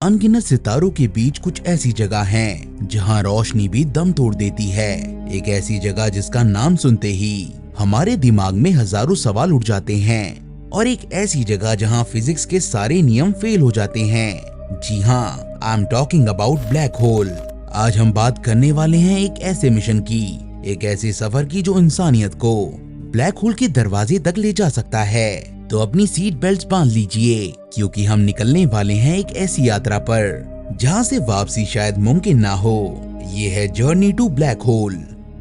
अनगिनत सितारों के बीच कुछ ऐसी जगह हैं जहां रोशनी भी दम तोड़ देती है। एक ऐसी जगह जिसका नाम सुनते ही हमारे दिमाग में हजारों सवाल उठ जाते हैं, और एक ऐसी जगह जहां फिजिक्स के सारे नियम फेल हो जाते हैं। जी हाँ, I am talking about black hole. आज हम बात करने वाले हैं एक ऐसे मिशन की, एक ऐसे सफर की जो इंसानियत को ब्लैक होल के दरवाजे तक ले जा सकता है। तो अपनी सीट बेल्ट्स बांध लीजिए, क्योंकि हम निकलने वाले हैं एक ऐसी यात्रा पर जहां से वापसी शायद मुमकिन ना हो। ये है जर्नी टू ब्लैक होल।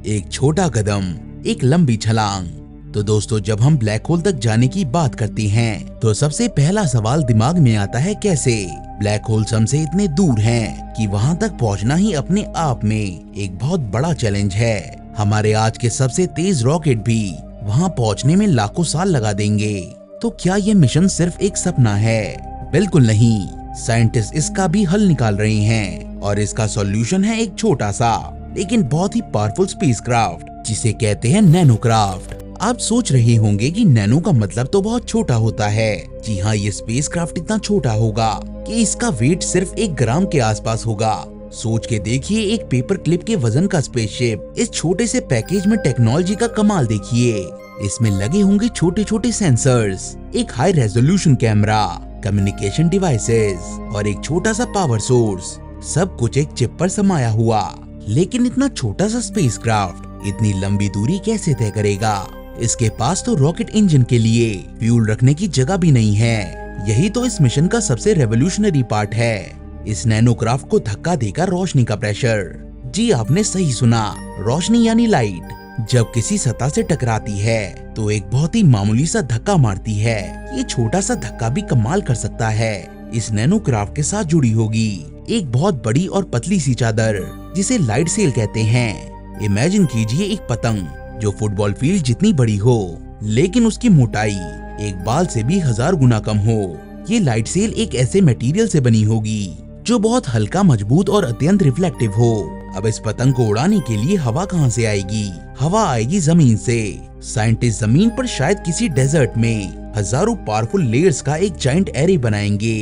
एक छोटा कदम, एक लंबी छलांग। तो दोस्तों, जब हम ब्लैक होल तक जाने की बात करते हैं तो सबसे पहला सवाल दिमाग में आता है, कैसे? ब्लैक होल्स हमसे इतने दूर हैं कि वहां तक पहुंचना ही अपने आप में एक बहुत बड़ा चैलेंज है। हमारे आज के सबसे तेज रॉकेट भी वहां पहुंचने में लाखों साल लगा देंगे। तो क्या ये मिशन सिर्फ एक सपना है? बिल्कुल नहीं। साइंटिस्ट इसका भी हल निकाल रहे हैं, और इसका सॉल्यूशन है एक छोटा सा लेकिन बहुत ही पावरफुल स्पेसक्राफ्ट, जिसे कहते हैं नैनोक्राफ्ट। आप सोच रहे होंगे कि नैनो का मतलब तो बहुत छोटा होता है। जी हाँ, ये स्पेसक्राफ्ट इतना छोटा होगा कि इसका वेट सिर्फ 1 ग्राम के आसपास होगा। सोच के देखिए, एक पेपर क्लिप के वजन का स्पेसशिप। इस छोटे से पैकेज में टेक्नोलॉजी का कमाल देखिए। इसमें लगे होंगे छोटे छोटे सेंसर्स, एक high resolution camera, communication devices और एक छोटा सा पावर सोर्स। सब कुछ एक चिप पर समाया हुआ। लेकिन इतना छोटा सा स्पेसक्राफ्ट इतनी लंबी दूरी कैसे तय करेगा? इसके पास तो रॉकेट इंजन के लिए फ्यूल रखने की जगह भी नहीं है। यही तो इस मिशन का सबसे रेवोल्यूशनरी पार्ट है। इस नैनोक्राफ्ट को धक्का देगा रोशनी का प्रेशर। जी, आपने सही सुना, रोशनी यानी लाइट जब किसी सतह से टकराती है तो एक बहुत ही मामूली सा धक्का मारती है। ये छोटा सा धक्का भी कमाल कर सकता है। इस नैनोक्राफ्ट के साथ जुड़ी होगी एक बहुत बड़ी और पतली सी चादर, जिसे लाइट सेल कहते हैं। इमेजिन कीजिए एक पतंग जो फुटबॉल फील्ड जितनी बड़ी हो, लेकिन उसकी मोटाई एक बाल से भी 1000 गुना कम हो। ये लाइट सेल एक ऐसे मटेरियल से बनी होगी जो बहुत हल्का, मजबूत और अत्यंत रिफ्लेक्टिव हो। अब इस पतंग को उड़ाने के लिए हवा कहाँ से आएगी? हवा आएगी जमीन से। साइंटिस्ट जमीन पर शायद किसी डेजर्ट में हजारों पावरफुल लेयर्स का एक जायंट एरे बनाएंगे।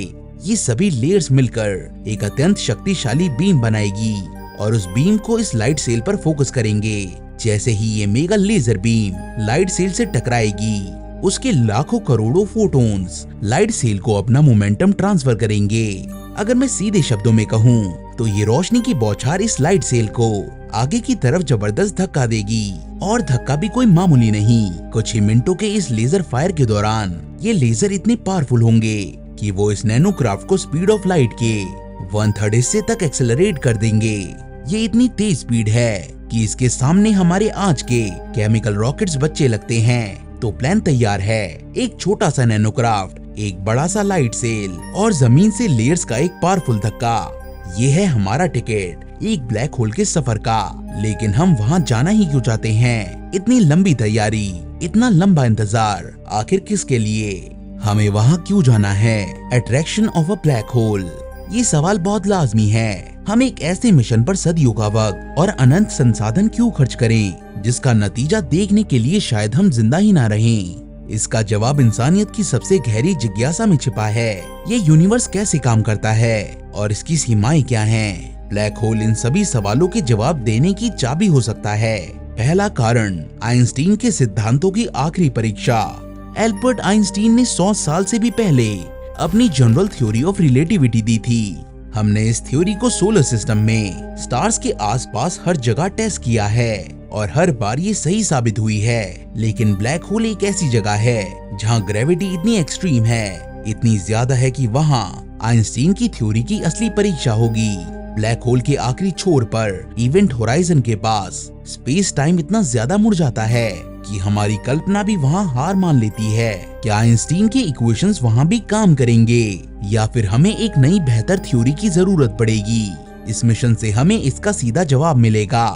ये सभी लेयर्स मिलकर एक अत्यंत शक्तिशाली बीम बनाएगी, और उस बीम को इस लाइट सेल पर फोकस करेंगे। जैसे ही ये mega laser beam light cell से टकराएगी, उसके लाखों करोड़ों फोटॉन्स लाइट सेल को अपना मोमेंटम ट्रांसफर करेंगे। अगर मैं सीधे शब्दों में कहूँ तो ये रोशनी की बौछार इस लाइट सेल को आगे की तरफ जबरदस्त धक्का देगी। और धक्का भी कोई मामूली नहीं। कुछ ही मिनटों के इस लेजर फायर के दौरान ये लेजर इतने पावरफुल होंगे कि वो इस नैनोक्राफ्ट को स्पीड ऑफ लाइट के 1/3 हिस्से तक एक्सेलरेट कर देंगे। ये इतनी तेज स्पीड है कि इसके सामने हमारे आज के केमिकल रॉकेट्स बच्चे लगते हैं। तो प्लान तैयार है। एक छोटा सा नैनोक्राफ्ट, एक बड़ा सा लाइट सेल और जमीन से लेयर्स का एक पावरफुल धक्का। ये है हमारा टिकट एक ब्लैक होल के सफर का। लेकिन हम वहाँ जाना ही क्यों चाहते हैं? इतनी लंबी तैयारी, इतना लंबा इंतजार, आखिर किसके लिए? हमें वहाँ क्यों जाना है? Attraction of a black hole. ये सवाल बहुत लाजमी है। हम एक ऐसे मिशन पर सदियों का वक्त और अनंत संसाधन क्यों खर्च करें, जिसका नतीजा देखने के लिए शायद हम जिंदा ही ना रहें? इसका जवाब इंसानियत की सबसे गहरी जिज्ञासा में छिपा है। ये यूनिवर्स कैसे काम करता है और इसकी सीमाएं क्या हैं? ब्लैक होल इन सभी सवालों के जवाब देने की चाबी हो सकता है। पहला कारण, आइंस्टीन के सिद्धांतों की आखिरी परीक्षा। एल्बर्ट आइंस्टीन ने 100 साल से भी पहले अपनी जनरल थ्योरी ऑफ रिलेटिविटी दी थी। हमने इस थ्योरी को सोलर सिस्टम में स्टार्स के आसपास हर जगह टेस्ट किया है, और हर बार ये सही साबित हुई है। लेकिन ब्लैक होल एक ऐसी जगह है जहाँ ग्रेविटी इतनी एक्सट्रीम है, इतनी ज्यादा है कि वहाँ आइंस्टीन की थ्योरी की असली परीक्षा होगी। ब्लैक होल के आखिरी छोर पर इवेंट होराइजन के पास स्पेस टाइम इतना ज्यादा मुड़ जाता है कि हमारी कल्पना भी वहाँ हार मान लेती है। क्या आइंस्टीन के इक्वेशंस वहाँ भी काम करेंगे, या फिर हमें एक नई बेहतर थ्योरी की जरूरत पड़ेगी? इस मिशन से हमें इसका सीधा जवाब मिलेगा।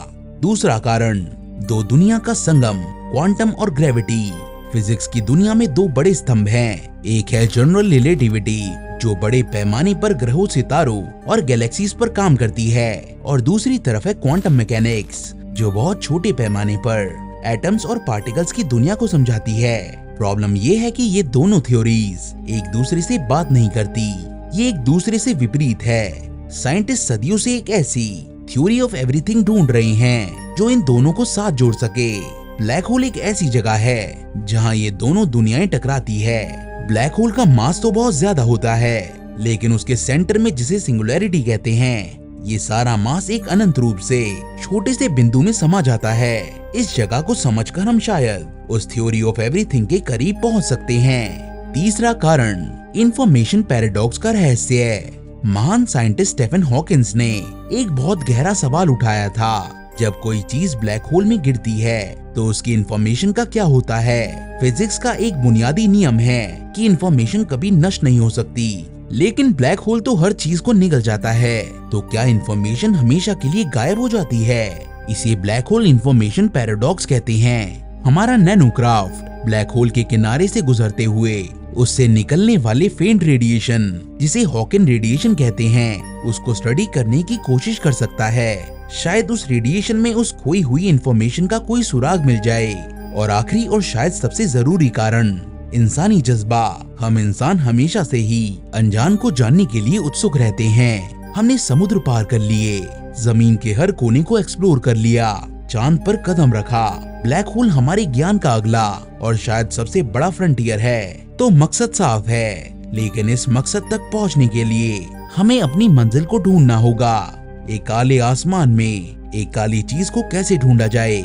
दूसरा कारण, दो दुनिया का संगम, क्वांटम और ग्रेविटी। फिजिक्स की दुनिया में 2 बड़े स्तंभ हैं। एक है जनरल रिलेटिविटी, जो बड़े पैमाने पर ग्रहों, सितारों और गैलेक्सीज पर काम करती है, और दूसरी तरफ है क्वांटम मैकेनिक्स, जो बहुत छोटे पैमाने पर एटम्स और पार्टिकल्स की दुनिया को समझाती है। प्रॉब्लम ये है कि ये दोनों थ्योरीज एक दूसरे से बात नहीं करती। ये एक दूसरे से विपरीत है। साइंटिस्ट सदियों से एक ऐसी थ्योरी ऑफ एवरीथिंग ढूंढ रहे हैं जो इन दोनों को साथ जोड़ सके। ब्लैक होल एक ऐसी जगह है जहां ये दोनों दुनियाएं टकराती है। ब्लैक होल का मास तो बहुत ज्यादा होता है, लेकिन उसके सेंटर में, जिसे सिंगुलैरिटी कहते हैं, ये सारा मास एक अनंत रूप से छोटे से बिंदु में समा जाता है। इस जगह को समझकर हम शायद उस थ्योरी ऑफ एवरीथिंग के करीब पहुंच सकते हैं। तीसरा कारण इंफॉर्मेशन पैराडॉक्स का रहस्य है। महान साइंटिस्ट स्टीफन हॉकिंस ने एक बहुत गहरा सवाल उठाया था। जब कोई चीज ब्लैक होल में गिरती है तो उसकी इंफॉर्मेशन का क्या होता है। फिजिक्स का एक बुनियादी नियम है कि इंफॉर्मेशन कभी नष्ट नहीं हो सकती, लेकिन ब्लैक होल तो हर चीज को निगल जाता है, तो क्या इंफॉर्मेशन हमेशा के लिए गायब हो जाती है? इसे ब्लैक होल इंफॉर्मेशन पैराडॉक्स कहते हैं। हमारा नैनोक्राफ्ट ब्लैक होल के किनारे से गुजरते हुए उससे निकलने वाले फेंट रेडिएशन, जिसे हॉकिन रेडिएशन कहते हैं, उसको स्टडी करने की कोशिश कर सकता है। शायद उस रेडिएशन में उस खोई हुई इंफॉर्मेशन का कोई सुराग मिल जाए। और आखिरी और शायद सबसे जरूरी कारण, इंसानी जज्बा। हम इंसान हमेशा से ही अनजान को जानने के लिए उत्सुक रहते हैं। हमने समुद्र पार कर लिए, जमीन के हर कोने को एक्सप्लोर कर लिया, चांद पर कदम रखा। ब्लैक होल हमारे ज्ञान का अगला और शायद सबसे बड़ा फ्रंटियर है। तो मकसद साफ है, लेकिन इस मकसद तक पहुंचने के लिए हमें अपनी मंजिल को ढूंढना होगा। एक काले आसमान में एक काली चीज को कैसे ढूंढा जाए?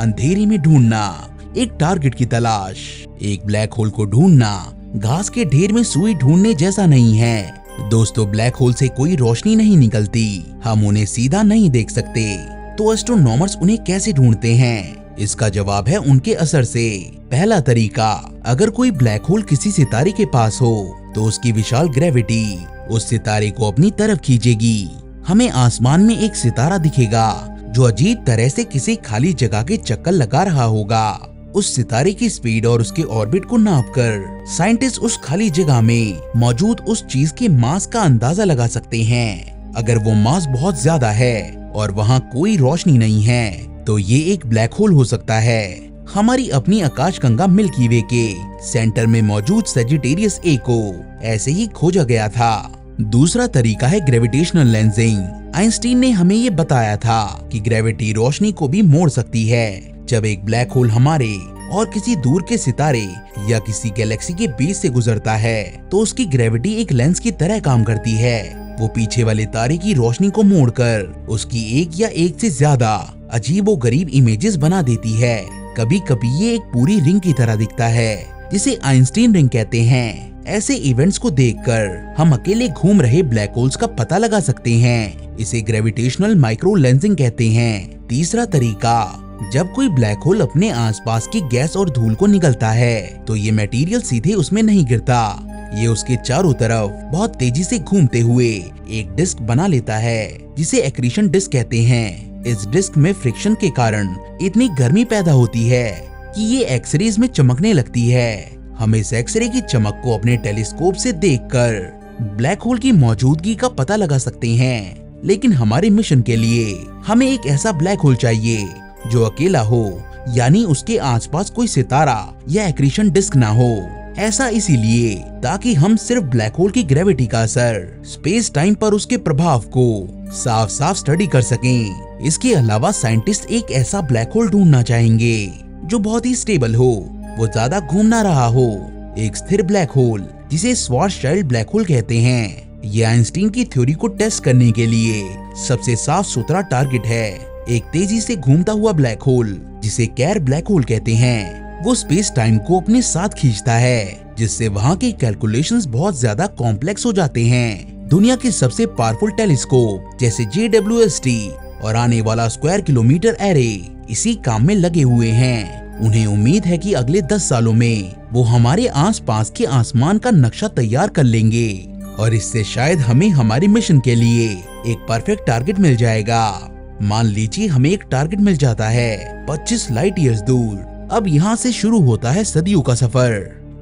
अंधेरे में ढूंढना, एक टारगेट की तलाश। एक ब्लैक होल को ढूंढना घास के ढेर में सुई ढूंढने जैसा नहीं है। दोस्तों, ब्लैक होल से कोई रोशनी नहीं निकलती, हम उन्हें सीधा नहीं देख सकते। तो एस्ट्रोनॉमर्स उन्हें कैसे ढूंढते हैं? इसका जवाब है उनके असर से। पहला तरीका, अगर कोई ब्लैक होल किसी सितारे के पास हो तो उसकी विशाल ग्रेविटी उस सितारे को अपनी तरफ खींचेगी। हमें आसमान में एक सितारा दिखेगा जो अजीब तरह से किसी खाली जगह के चक्कर लगा रहा होगा। उस सितारे की स्पीड और उसके ऑर्बिट को नापकर साइंटिस्ट उस खाली जगह में मौजूद उस चीज के मास का अंदाजा लगा सकते हैं। अगर वो मास बहुत ज्यादा है और वहाँ कोई रोशनी नहीं है तो ये एक ब्लैक होल हो सकता है। हमारी अपनी आकाशगंगा मिल्की वे के सेंटर में मौजूद सजिटेरियस ए को ऐसे ही खोजा गया था। दूसरा तरीका है ग्रेविटेशनल लेंसिंग। आइंस्टीन ने हमें ये बताया था कि ग्रेविटी रोशनी को भी मोड़ सकती है। जब एक ब्लैक होल हमारे और किसी दूर के सितारे या किसी गैलेक्सी के बीच से गुजरता है तो उसकी ग्रेविटी एक लेंस की तरह काम करती है। वो पीछे वाले तारे की रोशनी को मोड़कर उसकी एक या एक से ज्यादा अजीबोगरीब इमेजेस बना देती है। कभी कभी ये एक पूरी रिंग की तरह दिखता है, जिसे आइंस्टीन रिंग कहते हैं। ऐसे इवेंट्स को देखकर हम अकेले घूम रहे ब्लैक होल्स का पता लगा सकते हैं। इसे ग्रेविटेशनल माइक्रो लेंसिंग कहते हैं। तीसरा तरीका, जब कोई ब्लैक होल अपने आसपास की गैस और धूल को निगलता है तो ये मटेरियल सीधे उसमें नहीं गिरता, ये उसके चारों तरफ बहुत तेजी से घूमते हुए एक डिस्क बना लेता है, जिसे एक्रीशन डिस्क कहते हैं। इस डिस्क में फ्रिक्शन के कारण इतनी गर्मी पैदा होती है कि ये एक्सरेज में चमकने लगती है। हम इस एक्सरे की चमक को अपने टेलीस्कोप से देखकर ब्लैक होल की मौजूदगी का पता लगा सकते हैं। लेकिन हमारे मिशन के लिए हमें एक ऐसा ब्लैक होल चाहिए जो अकेला हो, यानी उसके आसपास कोई सितारा या एक्रीशन डिस्क ना हो। ऐसा इसीलिए ताकि हम सिर्फ ब्लैक होल की ग्रेविटी का असर, स्पेस टाइम पर उसके प्रभाव को साफ साफ स्टडी कर सकें। इसके अलावा साइंटिस्ट एक ऐसा ब्लैक होल ढूंढना चाहेंगे जो बहुत ही स्टेबल हो, वो ज्यादा घूम ना रहा हो, एक स्थिर ब्लैक होल जिसे श्वार्ज़शाइल्ड ब्लैक होल कहते हैं। ये आइंस्टीन की थ्योरी को टेस्ट करने के लिए सबसे साफ सुथरा टारगेट है। एक तेजी से घूमता हुआ ब्लैक होल जिसे कैर ब्लैक होल कहते हैं। वो स्पेस टाइम को अपने साथ खींचता है, जिससे वहाँ के कैलकुलेशंस बहुत ज्यादा कॉम्प्लेक्स हो जाते हैं। दुनिया के सबसे पावरफुल टेलीस्कोप जैसे JWST और आने वाला स्क्वायर किलोमीटर एरे इसी काम में लगे हुए हैं। उन्हें उम्मीद है कि अगले 10 सालों में वो हमारे आसपास के आसमान का नक्शा तैयार कर लेंगे और इससे शायद हमें हमारे मिशन के लिए एक परफेक्ट टारगेट मिल जाएगा। मान लीजिए हमें एक टारगेट मिल जाता है 25 लाइट ईयर्स दूर। अब यहाँ से शुरू होता है सदियों का सफर,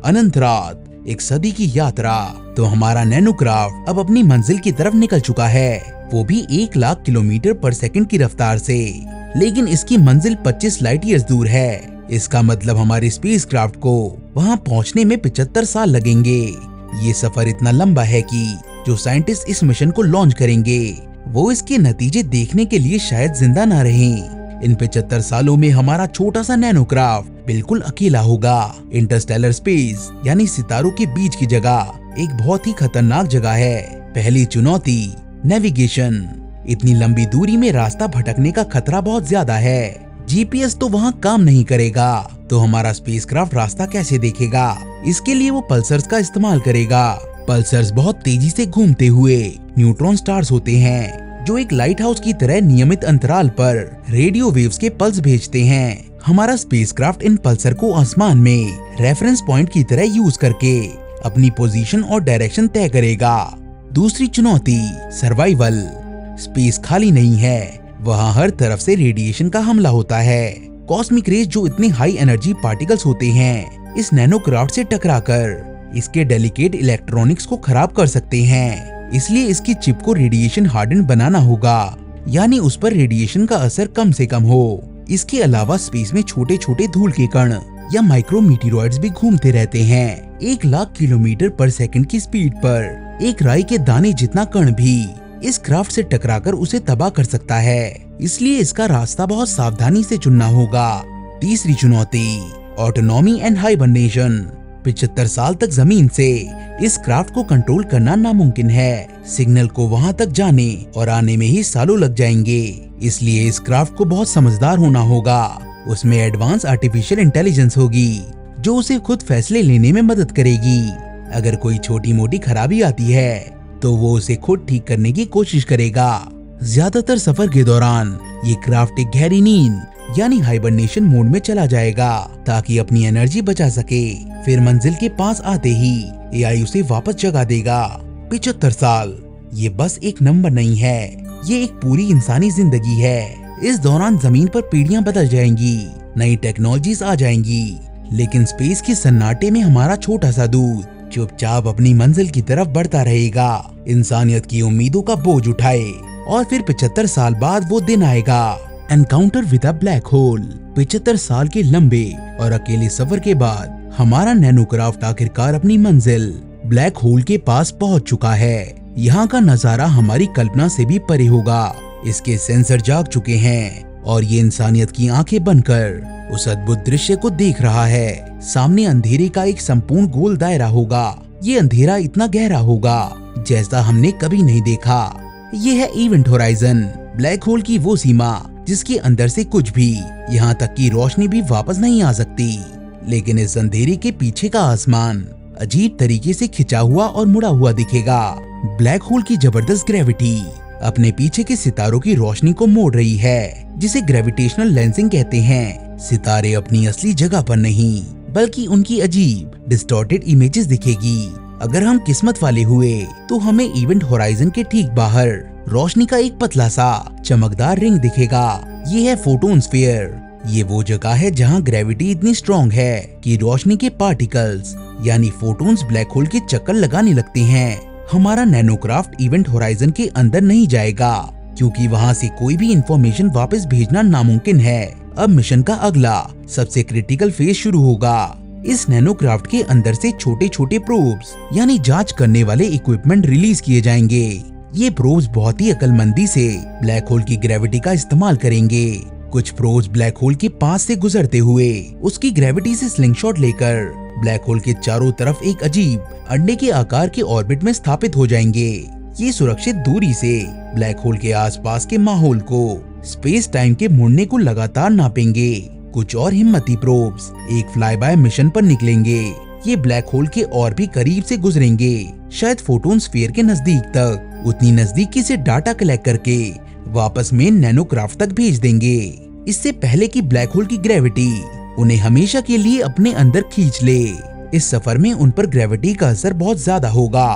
अनंत रात, एक सदी की यात्रा। तो हमारा नैनोक्राफ्ट अब अपनी मंजिल की तरफ निकल चुका है, वो भी 1 लाख किलोमीटर पर सेकंड की रफ्तार से। लेकिन इसकी मंजिल 25 लाइट ईयर्स दूर है। इसका मतलब हमारे स्पेसक्राफ्ट को वहां पहुंचने में 75 साल लगेंगे। ये सफर इतना लंबा है कि जो साइंटिस्ट इस मिशन को लॉन्च करेंगे वो इसके नतीजे देखने के लिए शायद जिंदा ना रहें। इन 75 सालों में हमारा छोटा सा नैनोक्राफ्ट बिल्कुल अकेला होगा। इंटरस्टेलर स्पेस यानी सितारों के बीच की जगह एक बहुत ही खतरनाक जगह है। पहली चुनौती नेविगेशन। इतनी लंबी दूरी में रास्ता भटकने का खतरा बहुत ज्यादा है। जीपीएस तो वहाँ काम नहीं करेगा, तो हमारा स्पेसक्राफ्ट रास्ता कैसे देखेगा? इसके लिए वो पल्सर्स का इस्तेमाल करेगा। पल्सर्स बहुत तेजी से घूमते हुए न्यूट्रॉन स्टार्स होते हैं, जो एक लाइट हाउस की तरह नियमित अंतराल पर रेडियो वेव्स के पल्स भेजते हैं। हमारा स्पेसक्राफ्ट इन पल्सर को आसमान में रेफरेंस पॉइंट की तरह यूज करके अपनी पोजीशन और डायरेक्शन तय करेगा। दूसरी चुनौती सर्वाइवल। स्पेस खाली नहीं है, वहाँ हर तरफ से रेडिएशन का हमला होता है। कॉस्मिक रेज जो इतने हाई एनर्जी पार्टिकल्स होते हैं इस नैनोक्राफ्ट से टकराकर इसके डेलिकेट इलेक्ट्रॉनिक्स को खराब कर सकते हैं। इसलिए इसकी चिप को रेडिएशन हार्डन बनाना होगा, यानी उस पर रेडिएशन का असर कम से कम हो। इसके अलावा स्पेस में छोटे छोटे धूल के कण या माइक्रोमीटेरॉइड्स भी घूमते रहते हैं। 1,00,000 किलोमीटर पर सेकंड की स्पीड पर एक राई के दाने जितना कण भी इस क्राफ्ट से टकराकर उसे तबाह कर सकता है। इसलिए इसका रास्ता बहुत सावधानी से चुनना होगा। तीसरी चुनौती ऑटोनॉमी एंड हाइबरनेशन। 75 साल तक जमीन से इस क्राफ्ट को कंट्रोल करना नामुमकिन है। सिग्नल को वहां तक जाने और आने में ही सालों लग जाएंगे। इसलिए इस क्राफ्ट को बहुत समझदार होना होगा। उसमें एडवांस आर्टिफिशियल इंटेलिजेंस होगी जो उसे खुद फैसले लेने में मदद करेगी। अगर कोई छोटी मोटी खराबी आती है तो वो उसे खुद ठीक करने की कोशिश करेगा। ज्यादातर सफर के दौरान ये क्राफ्ट एक गहरी नींद यानी हाइबरनेशन मोड में चला जाएगा ताकि अपनी एनर्जी बचा सके। फिर मंजिल के पास आते ही एआई उसे वापस जगा देगा। 75 साल ये बस एक नंबर नहीं है, ये एक पूरी इंसानी जिंदगी है। इस दौरान जमीन पर पीढ़ियां बदल जाएंगी, नई टेक्नोलॉजीज आ जाएंगी, लेकिन स्पेस के सन्नाटे में हमारा छोटा सा दूत चुपचाप अपनी मंजिल की तरफ बढ़ता रहेगा, इंसानियत की उम्मीदों का बोझ उठाए। और फिर 75 साल बाद वो दिन आएगा, encounter with a black hole. 75 साल के लंबे और अकेले सफर के बाद हमारा नैनोक्राफ्ट आखिरकार अपनी मंजिल ब्लैक होल के पहुंच पहुंच चुका है। यहाँ का नजारा हमारी कल्पना से भी परे होगा। इसके सेंसर जाग चुके हैं और ये इंसानियत की आंखें बनकर उस अद्भुत दृश्य को देख रहा है। सामने अंधेरे का एक संपूर्ण गोल दायरा होगा। ये अंधेरा इतना गहरा होगा जैसा हमने कभी नहीं देखा। ये है इवेंट होराइजन, ब्लैक होल की वो सीमा जिसके अंदर से कुछ भी, यहाँ तक की रोशनी भी वापस नहीं आ सकती। लेकिन इस अंधेरे के पीछे का आसमान अजीब तरीके से खिंचा हुआ और मुड़ा हुआ दिखेगा। ब्लैक होल की जबरदस्त ग्रेविटी अपने पीछे के सितारों की रोशनी को मोड़ रही है, जिसे ग्रेविटेशनल लेंसिंग कहते हैं। सितारे अपनी असली जगह पर नहीं बल्कि उनकी अजीब डिस्टॉर्टेड इमेजेस दिखेगी। अगर हम किस्मत वाले हुए तो हमें इवेंट होराइजन के ठीक बाहर रोशनी का एक पतला सा चमकदार रिंग दिखेगा। ये है फोटोन स्फीयर। ये वो जगह है जहाँ ग्रेविटी इतनी स्ट्रॉन्ग है कि रोशनी के पार्टिकल्स यानी फोटोन्स ब्लैक होल के चक्कर लगाने लगते हैं। हमारा नैनोक्राफ्ट इवेंट होराइजन के अंदर नहीं जाएगा क्योंकि वहाँ से कोई भी इंफॉर्मेशन वापस भेजना नामुमकिन है। अब मिशन का अगला सबसे क्रिटिकल फेज शुरू होगा। इस नैनोक्राफ्ट के अंदर से छोटे छोटे प्रोब्स यानी जांच करने वाले इक्विपमेंट रिलीज किए जाएंगे। ये प्रोब्स बहुत ही अक्लमंदी से ब्लैक होल की ग्रेविटी का इस्तेमाल करेंगे। कुछ प्रोब्स ब्लैक होल के पास से गुजरते हुए उसकी ग्रेविटी से स्लिंगशॉट लेकर ब्लैक होल के चारों तरफ एक अजीब अंडे के आकार के ऑर्बिट में स्थापित हो जाएंगे। ये सुरक्षित दूरी से ब्लैक होल के आसपास के माहौल को स्पेस टाइम के मुड़ने को लगातार नापेंगे। कुछ और हिम्मती प्रोब्स एक फ्लाई बाय मिशन पर निकलेंगे। ये ब्लैक होल के और भी करीब से गुजरेंगे, शायद फोटोन स्फीयर के नजदीक तक, उतनी नजदीकी से डाटा कलेक्ट करके वापस में नैनोक्राफ्ट तक भेज देंगे। इससे पहले कि ब्लैक होल की ग्रेविटी उन्हें हमेशा के लिए अपने अंदर खींच ले। इस सफर में उन पर ग्रेविटी का असर बहुत ज्यादा होगा।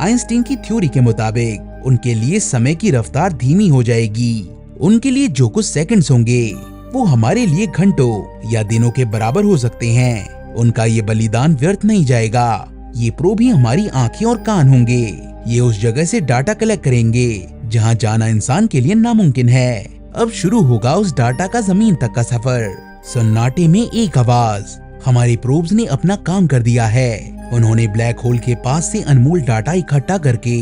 आइंस्टीन की थ्योरी के मुताबिक उनके लिए समय की रफ्तार धीमी हो जाएगी। उनके लिए जो कुछ सेकंड्स होंगे वो हमारे लिए घंटों या दिनों के बराबर हो सकते हैं। उनका ये बलिदान व्यर्थ नहीं जाएगा। ये प्रोब ही हमारी आंखें और कान होंगे। ये उस जगह से डाटा कलेक्ट करेंगे जहां जाना इंसान के लिए नामुमकिन है। अब शुरू होगा उस डाटा का जमीन तक का सफर। सन्नाटे में एक आवाज, हमारे प्रोब्स ने अपना काम कर दिया है। उन्होंने ब्लैक होल के पास से अनमोल डाटा इकट्ठा करके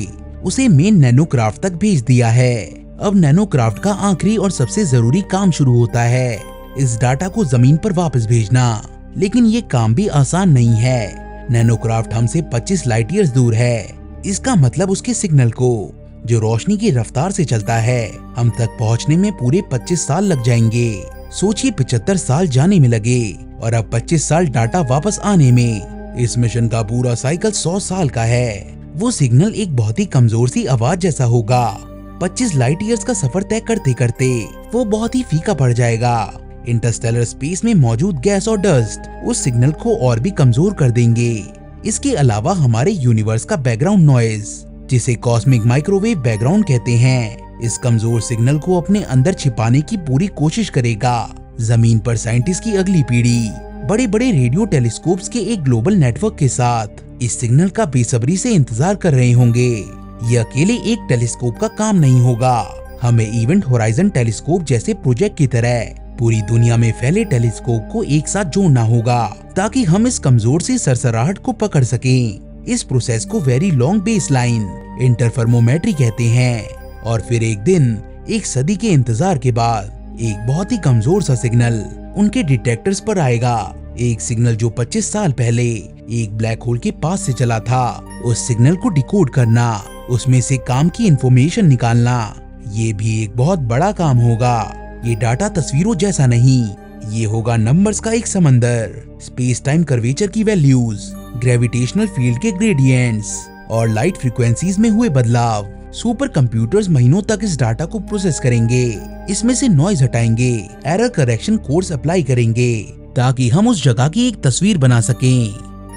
उसे मेन नैनोक्राफ्ट तक भेज दिया है। अब नैनोक्राफ्ट का आखिरी और सबसे जरूरी काम शुरू होता है, इस डाटा को जमीन पर वापस भेजना। लेकिन ये काम भी आसान नहीं है। नैनोक्राफ्ट हमसे 25 लाइट ईयर्स दूर है। इसका मतलब उसके सिग्नल को, जो रोशनी की रफ्तार से चलता है, हम तक पहुंचने में पूरे 25 साल लग जाएंगे। सोचिए 75 साल जाने में लगे और अब 25 साल डाटा वापस आने में। इस मिशन का पूरा साइकिल 100 साल का है। वो सिग्नल एक बहुत ही कमजोर सी आवाज जैसा होगा। 25 लाइट ईयर्स का सफर तय करते करते वो बहुत ही फीका पड़ जाएगा। इंटरस्टेलर स्पेस में मौजूद गैस और डस्ट उस सिग्नल को और भी कमजोर कर देंगे। इसके अलावा हमारे यूनिवर्स का बैकग्राउंड नॉइज, जिसे कॉस्मिक माइक्रोवेव बैकग्राउंड कहते हैं, इस कमजोर सिग्नल को अपने अंदर छिपाने की पूरी कोशिश करेगा। जमीन पर साइंटिस्ट की अगली पीढ़ी बड़े बड़े रेडियो टेलीस्कोप्स के एक ग्लोबल नेटवर्क के साथ इस सिग्नल का बेसब्री से इंतजार कर रहे होंगे। ये अकेले एक टेलीस्कोप का काम नहीं होगा। हमें इवेंट होराइजन टेलीस्कोप जैसे प्रोजेक्ट की तरह पूरी दुनिया में फैले टेलीस्कोप को एक साथ जोड़ना होगा, ताकि हम इस कमजोर सी सरसराहट को पकड़ सकें। इस प्रोसेस को वेरी लॉन्ग बेसलाइन इंटरफेरोमेट्री कहते हैं। और फिर एक दिन, एक सदी के इंतजार के बाद, एक बहुत ही कमजोर सा सिग्नल उनके डिटेक्टर्स पर आएगा। एक सिग्नल जो 25 साल पहले एक ब्लैक होल के पास से चला था। उस सिग्नल को डिकोड करना, उसमें से काम की इंफॉर्मेशन निकालना, ये भी एक बहुत बड़ा काम होगा। ये डाटा तस्वीरों जैसा नहीं, ये होगा नंबर्स का एक समंदर। स्पेस टाइम कर्वेचर की वैल्यूज, ग्रेविटेशनल फील्ड के ग्रेडियंट्स और लाइट फ्रीक्वेंसीज में हुए बदलाव। सुपर कंप्यूटर्स महीनों तक इस डाटा को प्रोसेस करेंगे, इसमें से नॉइज हटाएंगे, एरर करेक्शन कोड्स अप्लाई करेंगे, ताकि हम उस जगह की एक तस्वीर बना सकें।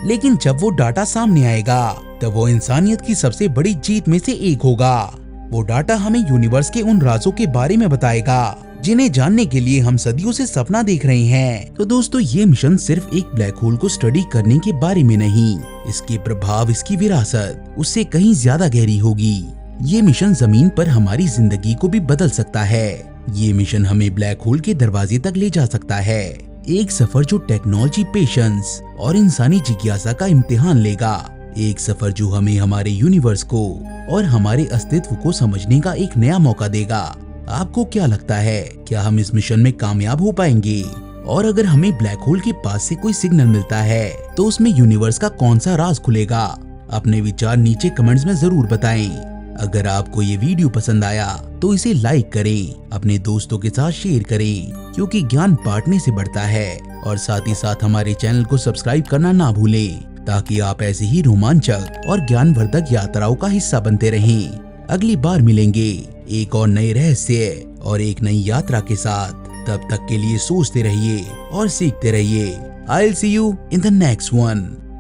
लेकिन जब वो डाटा सामने आएगा, तब वो इंसानियत की सबसे बड़ी जीत में से एक होगा। वो डाटा हमें यूनिवर्स के उन राजों के बारे में बताएगा जिन्हें जानने के लिए हम सदियों से सपना देख रहे हैं। तो दोस्तों, ये मिशन सिर्फ एक ब्लैक होल को स्टडी करने के बारे में नहीं, इसके प्रभाव, इसकी विरासत उससे कहीं ज्यादा गहरी होगी। ये मिशन जमीन पर हमारी जिंदगी को भी बदल सकता है। ये मिशन हमें ब्लैक होल के दरवाजे तक ले जा सकता है। एक सफर जो टेक्नोलॉजी, पेशेंस और इंसानी जिज्ञासा का इम्तिहान लेगा। एक सफर जो हमें हमारे यूनिवर्स को और हमारे अस्तित्व को समझने का एक नया मौका देगा। आपको क्या लगता है, क्या हम इस मिशन में कामयाब हो पाएंगे? और अगर हमें ब्लैक होल के पास से कोई सिग्नल मिलता है, तो उसमें यूनिवर्स का कौन सा राज खुलेगा? अपने विचार नीचे कमेंट्स में जरूर बताएं। अगर आपको ये वीडियो पसंद आया तो इसे लाइक करें, अपने दोस्तों के साथ शेयर करें, क्योंकि ज्ञान बांटने से बढ़ता है। और साथ ही साथ हमारे चैनल को सब्सक्राइब करना ना भूलें, ताकि आप ऐसे ही रोमांचक और ज्ञानवर्धक यात्राओं का हिस्सा बनते रहें। अगली बार मिलेंगे एक और नए रहस्य और एक नई यात्रा के साथ। तब तक के लिए सोचते रहिए और सीखते रहिए। I'll see you in the next one.